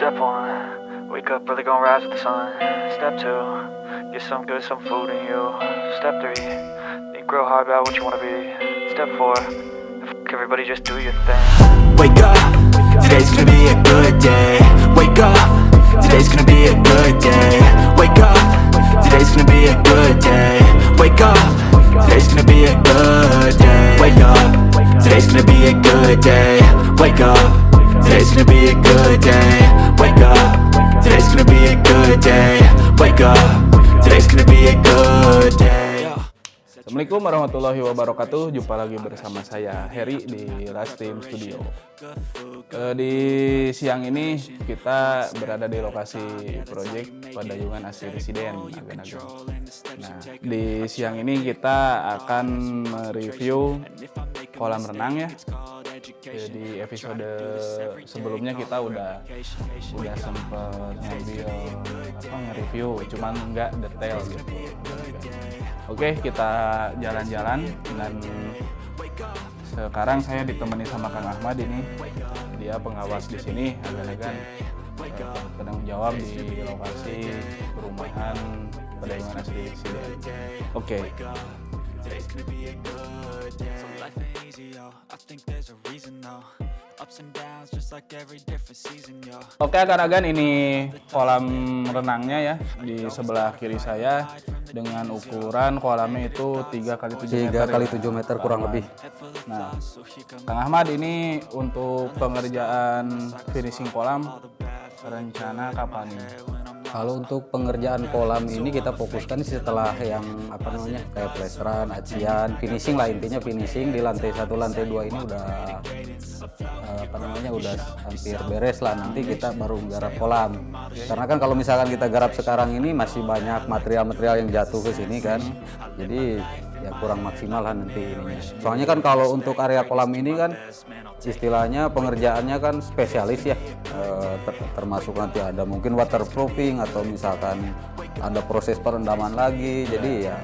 Step one, wake up early, gonna rise with the sun. Step two, get some good, some food in you. Step three, think real hard about what you wanna be. Step four, everybody just do your thing. Wake up, today's gonna be a good day. Wake up, today's gonna be a good day. Wake up, today's gonna be a good day. Wake up, today's gonna be a good day. Wake up, today's gonna be a good day. Wake up, today's gonna be a good day. Wake up, today's gonna be a good day. Wake up, today's gonna be a good day. Assalamualaikum warahmatullahi wabarakatuh. Jumpa lagi bersama saya Heri di Last Team Studio. Di siang ini kita berada di lokasi proyek Padayungan Asri Residen Agan-Agan. Nah, di siang ini kita akan mereview kolam renang ya. Di episode sebelumnya kita udah sempat nge-review, cuman nggak detail gitu. Oke, kita jalan-jalan dan sekarang saya ditemani sama Kang Ahmad ini. Dia pengawas di sini, Agan-Agan, penanggung jawab di lokasi perumahan Padayungan Asri Residen. Oke. Oke, Agan-Agan, ini kolam renangnya ya di sebelah kiri saya dengan ukuran kolamnya itu 3x7 meter. 3x7 meter kurang lebih. Nah, Kang Ahmad, ini untuk pengerjaan finishing kolam rencana kapan ini? Kalau untuk pengerjaan kolam ini kita fokuskan setelah yang kayak plesteran, acian, finishing lah, intinya finishing di lantai 1, lantai 2 ini udah udah hampir beres lah. Nanti kita baru garap kolam. Karena kan kalau misalkan kita garap sekarang ini masih banyak material-material yang jatuh ke sini kan. Jadi ya kurang maksimal lah nanti ininya. Soalnya kan kalau untuk area kolam ini kan istilahnya pengerjaannya kan spesialis ya, termasuk nanti ada mungkin waterproofing atau misalkan ada proses perendaman lagi. Jadi ya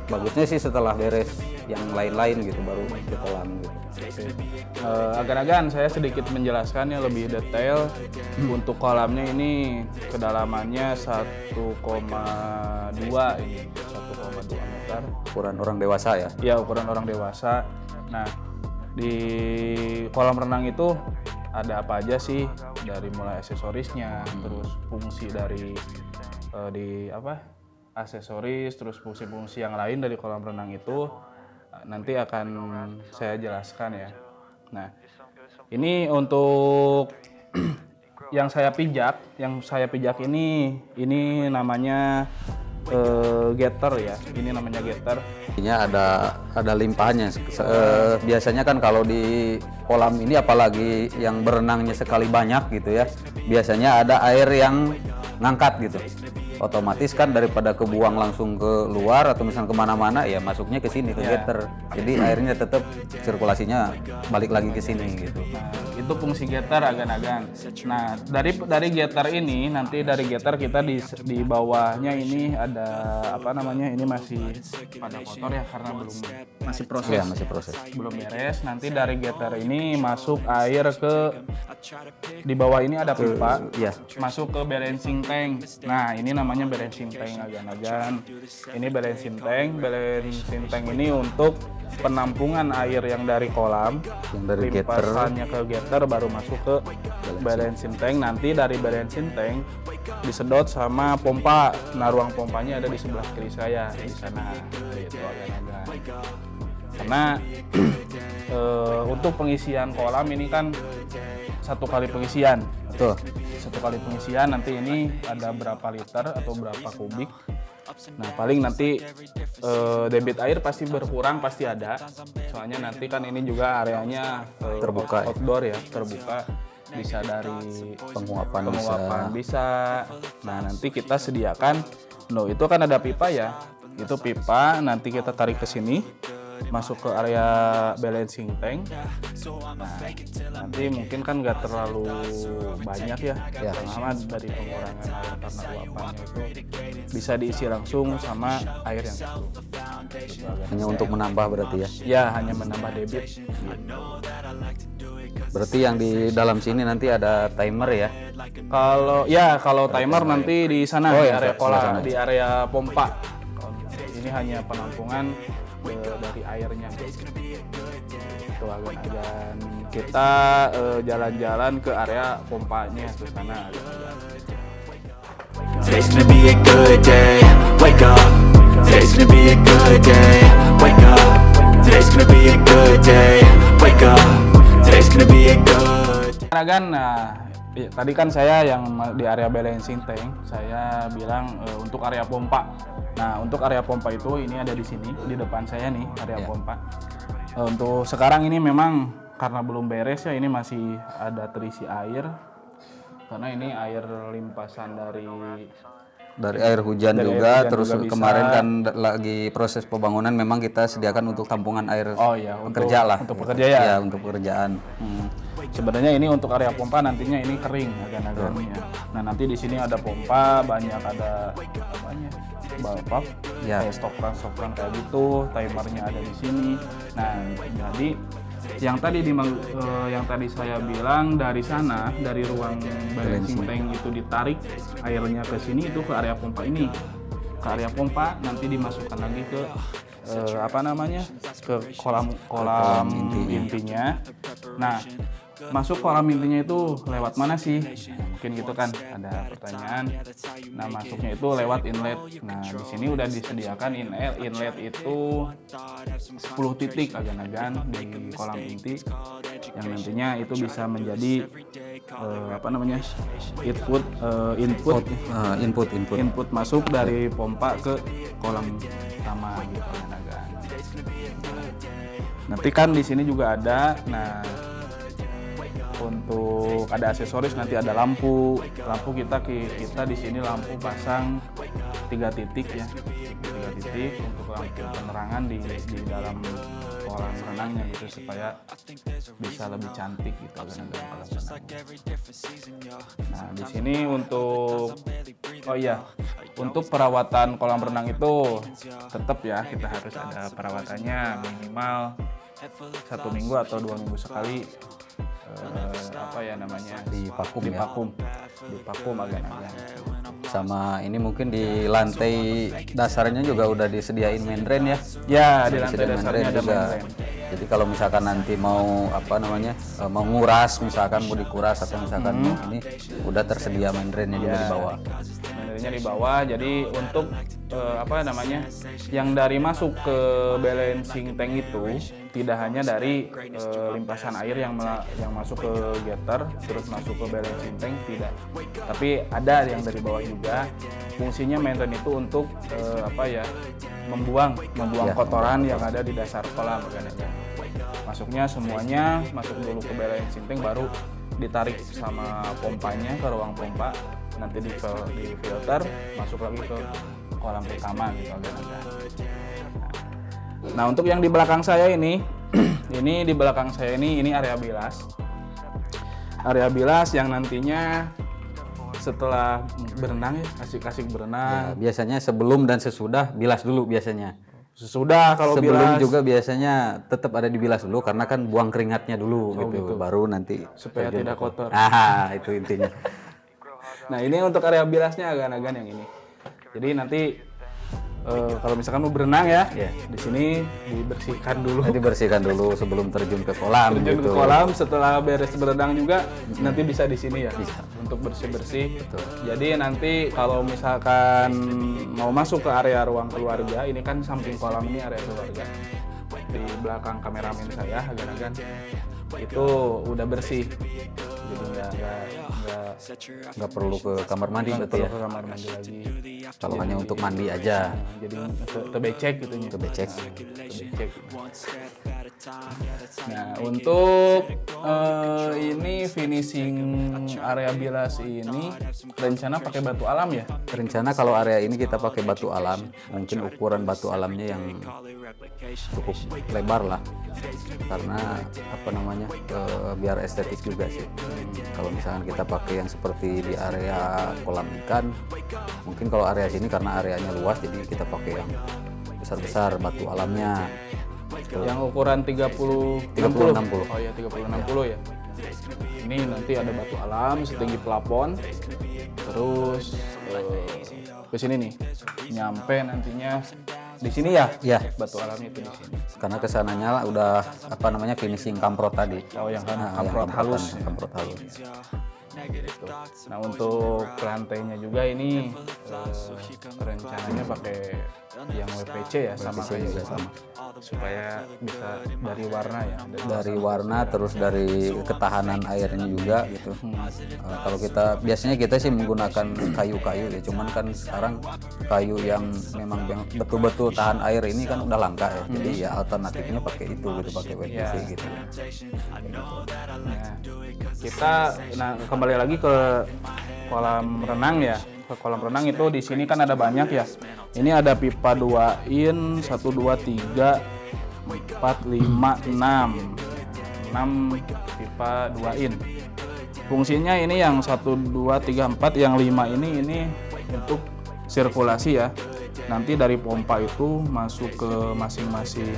bagusnya sih setelah beres yang lain-lain gitu baru ke kolam gitu. Agan-agan, saya sedikit menjelaskannya lebih detail. Untuk kolamnya ini kedalamannya 1,2 ini 1,2 meter. Ukuran orang dewasa ya? Ya, ukuran orang dewasa. Nah, di kolam renang itu ada apa aja sih, dari mulai aksesorisnya, terus fungsi dari aksesoris, terus fungsi-fungsi yang lain dari kolam renang itu nanti akan saya jelaskan ya. Nah, ini untuk yang saya pijak ini namanya getter ya. Ini namanya getter. Ini ada limpahannya. Biasanya kan kalau di kolam ini apalagi yang berenangnya sekali banyak gitu ya, biasanya ada air yang ngangkat gitu. Otomatis kan daripada kebuang langsung ke luar atau misalnya kemana-mana, ya masuknya ke sini ke getter. Jadi airnya tetap sirkulasinya balik lagi ke sini gitu. Nah, itu fungsi getter, Agan-Agan. Nah, dari getter ini, nanti dari getter kita di bawahnya ini ada ini masih pada kotor ya karena masih proses. Ya, masih proses. Belum beres. Nanti dari getter ini masuk air ke di bawah ini ada pipa. Ya. Masuk ke balancing tank. Nah, ini namanya balancing tank, Agan-Agan. Ini balancing tank. Balancing tank ini untuk penampungan air yang dari kolam, yang dari getter, limpasannya ke getter baru masuk ke balancing tank. Nanti dari balancing tank disedot sama pompa. Nah, ruang pompanya ada di sebelah kiri saya di sana. Gitu, Agan-Agan. Karena untuk pengisian kolam ini kan 1 kali pengisian. Betul. 1 kali pengisian, nanti ini ada berapa liter atau berapa kubik. Nah, paling nanti debit air pasti berkurang, pasti ada. Soalnya nanti kan ini juga areanya terbuka, outdoor ya, terbuka. Bisa dari penguapan bisa. Nah, nanti kita sediakan. Itu kan ada pipa ya. Itu pipa nanti kita tarik ke sini, masuk ke area balancing tank. Nah, nanti mungkin kan nggak terlalu banyak ya, karena dari pengurangan air karena luapannya itu bisa diisi langsung sama air yang cukup. Hanya untuk menambah berarti ya? Ya, hanya menambah debit. Berarti yang di dalam sini nanti ada timer ya? Kalau timer nanti di sana Oh, di ya, area sebelah kolam, sana. di area pompa. Ini hanya penampungan dari airnya. Itu agan-agan kita jalan-jalan ke area pompanya ke sana. Today's gonna be a good day. Wake up. Today's gonna be a good day. Wake up. Today's gonna be a good day. Wake up. Today's gonna be a good. Agan, nah tadi kan saya yang di area balancing tank, saya bilang untuk area pompa. Nah untuk area pompa itu ini ada di sini di depan saya nih area pompa. Untuk sekarang ini memang karena belum beres ya, ini masih ada terisi air. Karena ini air limpasan dari Air hujan Dari air juga, hujan terus juga bisa. kemarin kan lagi proses pembangunan memang kita sediakan untuk tampungan air pekerja lah. untuk pekerja ya. Ya, untuk pekerjaan. Sebenarnya ini untuk area pompa nantinya ini kering agan-agannya. Nah nanti di sini ada pompa, banyak ada apanya, balpap, Ya. kayak stokran kayak gitu, timernya ada di sini. Nah jadi yang tadi saya bilang dari sana, dari ruang balancing tank itu ditarik airnya ke sini, itu ke area pompa ini. Ke area pompa nanti dimasukkan lagi ke ke kolam intinya. Nah, masuk kolam intinya itu lewat mana sih? Mungkin gitu kan, ada pertanyaan. Nah, masuknya itu lewat inlet. Nah, di sini udah disediakan inlet itu 10 titik agan-agan di kolam inti yang nantinya itu bisa menjadi input masuk dari pompa ke kolam utama gitu agan-agan. Nanti kan di sini juga ada, nah untuk ada aksesoris nanti ada lampu kita di sini lampu pasang 3 titik ya, 3 titik untuk lampu penerangan di dalam kolam renangnya gitu supaya bisa lebih cantik gitu agan-agan kolam renang. Nah di sini untuk perawatan kolam renang itu tetap ya kita harus ada perawatannya minimal 1 minggu atau 2 minggu sekali. Divakum agan-agan. Sama ini mungkin di lantai dasarnya juga udah disediain main drain ya. Ya, di lantai Disediain dasarnya ada juga. main drain. Jadi kalau misalkan nanti mau mau nguras, misalkan mau dikuras atau misalkan mau ini udah tersedia main drainnya juga di bawah. Mainnya di bawah. Jadi untuk yang dari masuk ke balancing tank itu tidak hanya dari limpasan air yang masuk ke getter terus masuk ke balancing tank, tidak. Tapi ada yang dari bawah juga. Fungsinya main drain itu untuk membuang kotoran yang ada di dasar kolam kan. Masuknya semuanya masuk dulu ke balancing tank, baru ditarik sama pompanya ke ruang pompa, nanti di filter masuk lagi ke kolam utama gitu agan-agan. Nah untuk yang di belakang saya ini ini area bilas. Area bilas yang nantinya setelah berenang ya, asik-asik berenang. Ya, biasanya sebelum dan sesudah bilas dulu biasanya. Sesudah kalau Sebelum bilas juga biasanya tetap ada dibilas dulu karena kan buang keringatnya dulu gitu. Baru nanti supaya tidak kotor. Itu intinya. Nah ini untuk area bilasnya agan-agan yang ini. Jadi nanti kalau misalkan mau berenang ya, di sini dibersihkan dulu. Dibersihkan dulu sebelum terjun ke kolam. Terjun gitu. ke kolam, setelah beres berenang juga nanti bisa di sini ya, untuk bersih-bersih. Jadi nanti kalau misalkan mau masuk ke area ruang keluarga, ini kan samping kolam ini area keluarga. Di belakang kameramen saya agan-agan itu udah bersih. Jadi nggak perlu ke kamar mandi berarti ya. ke kamar mandi lagi. Kalau hanya untuk mandi aja. Jadi tebecek gitu nya. Tebecek. Nah untuk ini finishing area bilas ini rencana pakai batu alam ya? Rencana kalau area ini kita pakai batu alam, mungkin ukuran batu alamnya yang cukup lebar lah, karena biar estetik juga sih. Kalau misalkan kita pakai yang seperti di area kolam ikan, mungkin kalau area sini karena areanya luas jadi kita pakai yang besar-besar batu alamnya. Yang ukuran 30-60. Oh iya 30-60 ya. ini nanti ada batu alam setinggi plafon, terus ke sini nih, nyampe nantinya di sini ya, batu alamnya itu di sini. Karena kesananya udah finishing kamprot tadi. Oh yang kan Yang kamprot halus. kamprot halus. Gitu. Nah untuk lantainya juga ini rencananya pakai yang WPC ya, sama WPC kayak juga gitu. sama. Supaya bisa dari warna ya. Dari warna terus dari ketahanan airnya juga gitu. Kalau biasanya kita sih menggunakan kayu-kayu ya, cuman kan sekarang kayu yang memang betul-betul tahan air ini kan udah langka ya. Jadi ya alternatifnya pakai itu gitu, pakai WPC gitu. Nah, kembali lagi ke kolam renang ya. Ke kolam renang itu di sini kan ada banyak ya. Ini ada pipa 2 in, 1 2 3 4 5 6. 6 pipa 2 in. Fungsinya ini yang 1 2 3 4, yang 5 ini untuk sirkulasi ya. Nanti dari pompa itu masuk ke masing-masing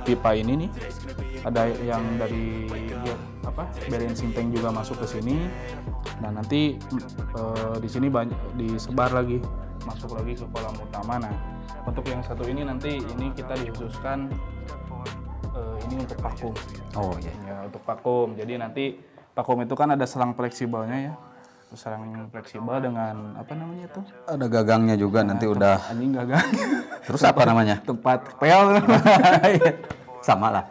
pipa ini nih. Ada yang dari balancing tank juga masuk ke sini. Nah nanti di sini banyak disebar lagi, masuk lagi ke kolam utama. Nah untuk yang satu ini nanti ini kita dikhususkan ini untuk vakum. Oh iya. Ya untuk vakum. Jadi nanti vakum itu kan ada selang fleksibelnya ya. Selang fleksibel dengan apa namanya tuh? Ada gagangnya juga nanti udah. Anjing gagang. Terus apa namanya? Tempat pel. Sama lah.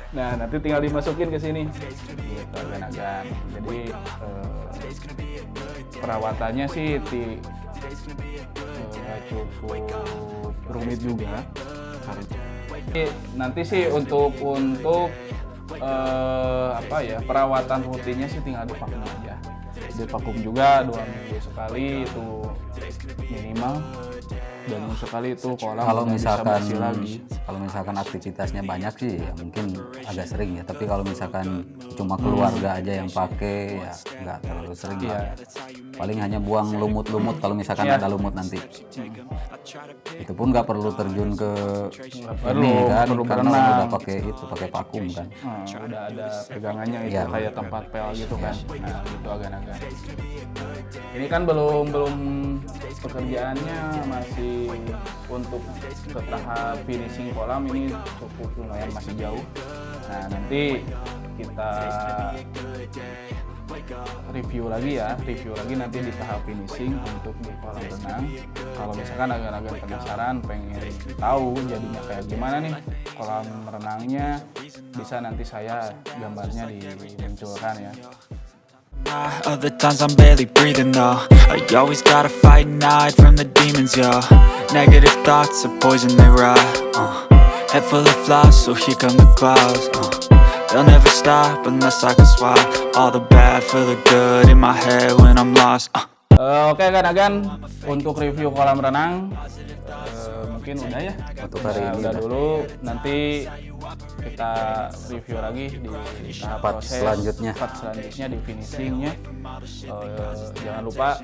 Nah nanti tinggal dimasukin ke sini gitu agan-agan. Jadi perawatannya sih nggak cukup rumit juga. Nanti sih untuk perawatan rutinnya sih tinggal divakum aja. Divakum juga 2 minggu sekali itu minimal. 2 minggu sekali itu kolam kalau misalkan bisa bersih lagi. Kalau misalkan aktivitasnya banyak sih ya mungkin agak sering ya, tapi kalau misalkan cuma keluarga aja yang pakai ya nggak terlalu sering lah. Paling hanya buang lumut-lumut kalau misalkan ada lumut nanti. Itu pun nggak perlu terjun ke ini kan, karena udah pakai vakum kan. Udah ada pegangannya itu kayak tempat pel gitu kan. Nah itu agan-agan. Ini kan belum pekerjaannya masih untuk ke tahap finishing kolam, ini cukup lumayan masih jauh. Nah nanti kita review lagi nanti di tahap finishing untuk di kolam renang. Kalau misalkan agak-agak penasaran pengen tahu jadinya kayak gimana nih kolam renangnya, bisa nanti saya gambarnya dimunculkan ya. Other times I'm barely breathing though. I always gotta fight and hide from the demons, yo. Negative thoughts are poison, they rot. Head full of flies, so here come the clouds. They'll never stop unless I can swap all the bad for the good in my head when I'm lost. Oke agan-agan, untuk review kolam renang mungkin udah ya. Untuk hari ini udah dulu, nanti kita review lagi di tahap part proses selanjutnya di finishingnya. Jangan lupa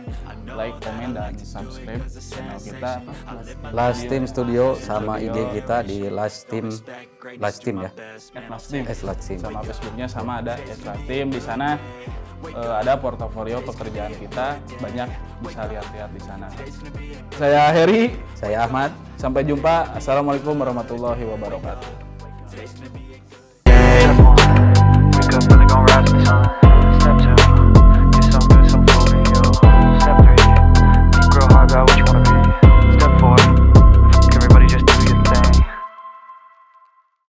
like, komen, dan subscribe channel kita Last Team Studio, sama IG kita di Last Team ya. @last team. Sama Facebooknya sama ada @last-team. Di sana ada portofolio pekerjaan kita, banyak bisa lihat-lihat di sana. Saya Heri, Saya Ahmad. sampai jumpa. Assalamualaikum warahmatullahi wabarakatuh. Wake up, really gonna rise with the sun. Step 2.